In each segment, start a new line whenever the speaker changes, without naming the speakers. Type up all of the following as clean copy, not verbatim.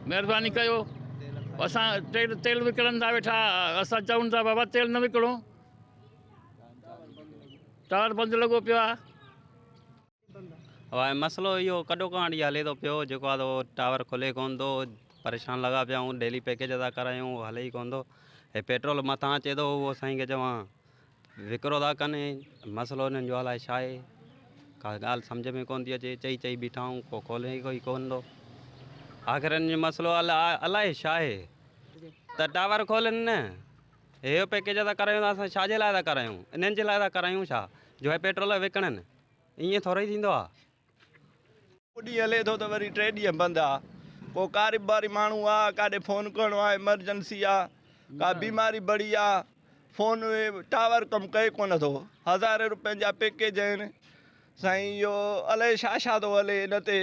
महिरबानी कयो। असां तेल विकिणनि था वेठा, असां चऊं था बाबा तेल न विकिणो, टावर बंदि लॻो पियो आहे।
मसलो इहो कॾो कांड हले थो पियो, जेको आहे टावर खुले कोन थो, परेशान लॻा पिया आहियूं, डेली पैकेज था करायूं, हले ई कोन थो। हे पेट्रोल मथां अचे थो, उहो साईं खे चवां विकिरो था कनि, मसलो हिननि जो अलाए छा आहे, का ॻाल्हि सम्झ में कोन थी अचे, चई बीठा आहियूं, को खोले ई कोई कोन थो। आख़िर हिन जो मसलो अलाए छा आहे, त टावर खोलनि न, हे पैकेज था करायूं, असां छाजे लाइ था करायूं, इन्हनि जे लाइ था करायूं छा, जो आहे पेट्रोल विकिणनि, ईअं थोरो ई थींदो आहे।
ॾींहुं हले थो त वरी 3 ॾींहं बंदि आहे। को कारोबारी माण्हू आहे, काॾे फ़ोन करिणो आहे, इमरजेंसी आहे, का बीमारी बड़ी आहे, फ़ोन टावर कमु करे कोन थो, 1000 रुपयनि जा पैकेज आहिनि साईं, इहो अलाए छा थो हले हिन ते,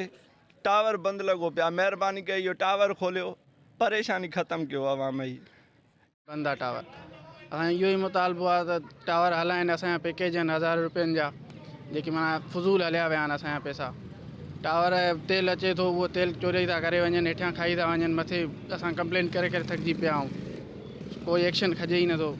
टावर बंदि लॻो पिया। महिरबानी कई इहो टावर खोलियो, परेशानी ख़तमु कयो आवाम जी।
बंदि आहे टावर, असां इहो ई मुतालबो आहे त टावर हलाइनि, असांजा पैकेज आहिनि 1000 रुपयनि जा, जेके माना फज़ूल हलिया विया आहिनि असांजा पैसा। टावर तेल अचे थो, उहो तेल चोरी था करे वञनि, हेठां खाई था वञनि, मथे असां कंप्लेन करे थकिजी पिया आहियूं, कोई एक्शन खजे ई नथो।